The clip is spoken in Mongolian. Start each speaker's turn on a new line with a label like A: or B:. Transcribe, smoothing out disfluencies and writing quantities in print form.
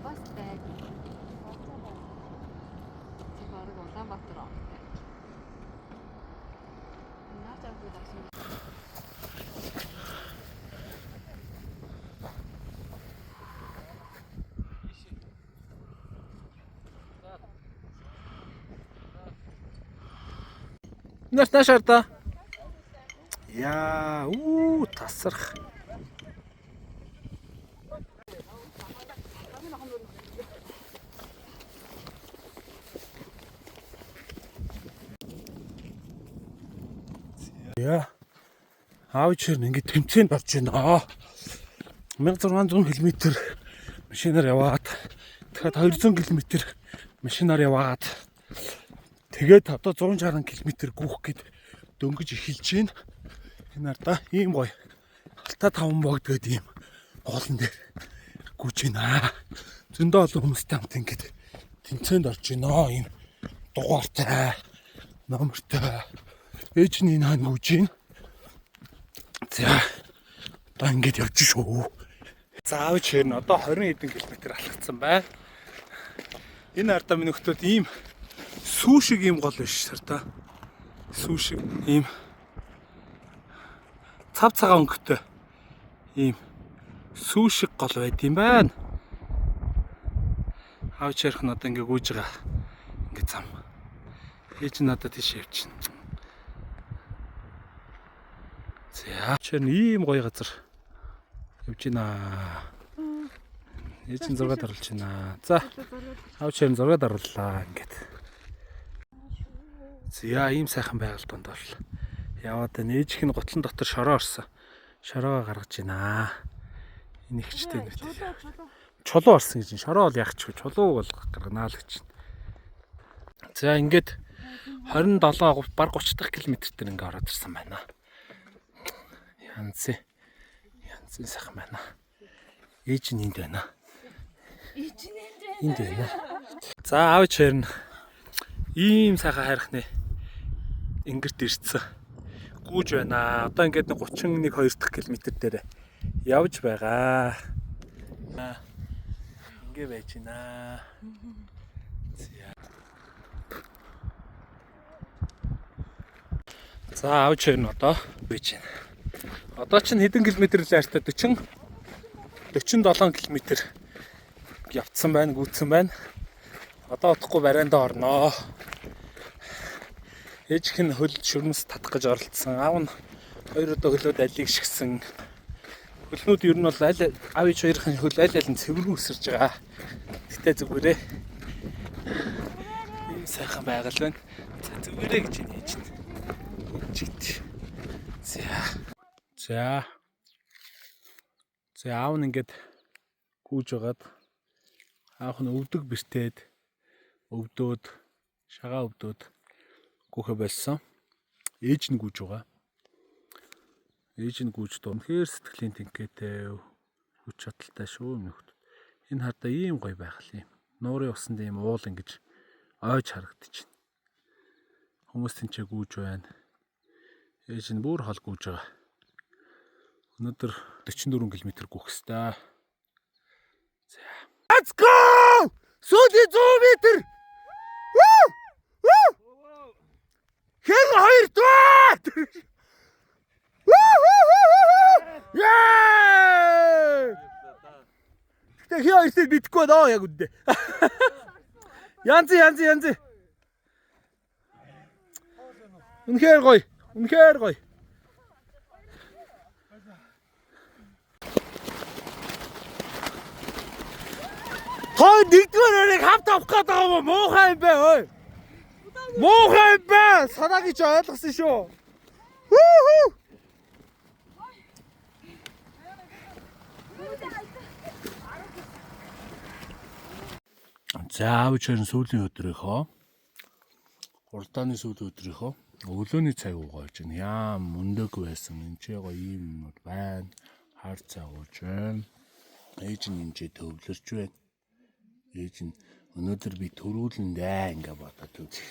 A: Бас байг. Тэг бараг Улаанбаатар ортой. Наач авдаг болсон.
B: Наш арда. Яа, тасрах. Яа. Аавч ингэ тэмцээнд орж байна. 1600 км машинаар яваад дахиад 200 км машинаар яваад тэгээд одоо 160 км гүйх гээд дөнгөж эхэлж байна. Энэ ардаа ийм гоё алтаа таван богдгээд ийм гоолн дээр гүйж байна. Зөндөө олон хүмүүстэй хамт ингэж тэмцээнд орж байна. Ийм дугаартай, номертой. Ээж нь энэ гүйж байна. За одоо ингэж явж шүү. Заавч хэрнэ одоо 20 хэдэн км алхацсан байна. Энэ ардаа минь нөхдөд ийм сүү шиг ийм гол биш сарта. Сүү шиг ийм цав цагаан өнгөтэй ийм сүү шиг гол байд юм байна. Аавч ярих нь одоо ингэ гүйж байгаа. Ингэ зам. Ээж нь надад тийш явчихна. За чинь ийм гоё газар явж байна. Ээж нь зураг даруулж байна. За аавч ярин зураг дарууллаа ингээд. За ийм сайхан байгаль донд бол яваад байна. Ээжийнх нь готлон дотор шороо орсон. Шороогоо гаргаж байна. Энэ ихчтэй нэрт. Чулуу орсон гэж. Шороо бол яах ч вэ? Чулуу бол гарганаа л гэж. За ингээд 27 баг 30 дахь километр дээр ингээд ороод ирсэн байна. Янзын сайхан байна. Ээж нь энд байна. Энд байна. За аавч хэрнэ ийм сайхан хайрхны ингэрт ирсэн. Гүүж байна. Одоо ингээд 31 2 дахь километр дээр явж байгаа. Ингээ байж байна. За аавч хэрнэ одоо байж байна. Одоо чинь хэдэн километр л артай 47 км явцсан байна, гүйцсэн байна. Одоо удахгүй барайндаа орноо. Ээжийнх нь хөл шүрмэс татах гэж оролцсон. Аав нь хоёр удаа хөлөөд алийг шигсэн. Хөлнүүд ер нь бол аль аавч хоёрын хөл аль аль нь цэвэргүй өсөрж байгаа. Гэтэ зүгээрээ ийм сайхан байгаль байна. Зүгээрээ гэж нээж байна. За аав нь ингээд гүйж байгаад аав нь өвдөг бэртээд өвдөөд шагаа өвдөөд гүйхэ болсон. Ээж нь гүйж байгаа. Ээж нь гүйж дуунхээр сэтгэлийн тэнхээтэй хүч чадалтай шүү нөхд. Энэ хардаа ийм гоё байхал юм. Нуурын усанд ийм уул ингэж ойж харагдаж байна. Хүмүүс тэнцээ гүйж байна. Ээж нь бүр хол гүйж байгаа. Өнөөдөр 44 км гүйх ёстой. За. Let's go! Сүүлийн 100 м. Вуу! Хэн хоёр дугаар! Яа! Тэг хий хоёрыг бидэхгүй байна яг үндэ. Янзи. Үнэхээр гоё. Хой нэгдүгээр өрийг хамт авах гээд байгаа юм уу? Муухай юм бэ ой. Муухай юм бэ? Санаа гэж ойлгосон шүү. Хүү. За аавч сүүлийн өдрийнхөө урдааны сүүлийн өдрийнхөө өглөөний цаг уугааж байна. Яам мөндөг байсан. Энд ч гоё ийм юмуд байна. Хар цаг ууж байна. Ээж нь энэ төвлөрч байна. Ээж нь өнөөдөр би төрүүлэндээ ингээ бодоод үзсэн.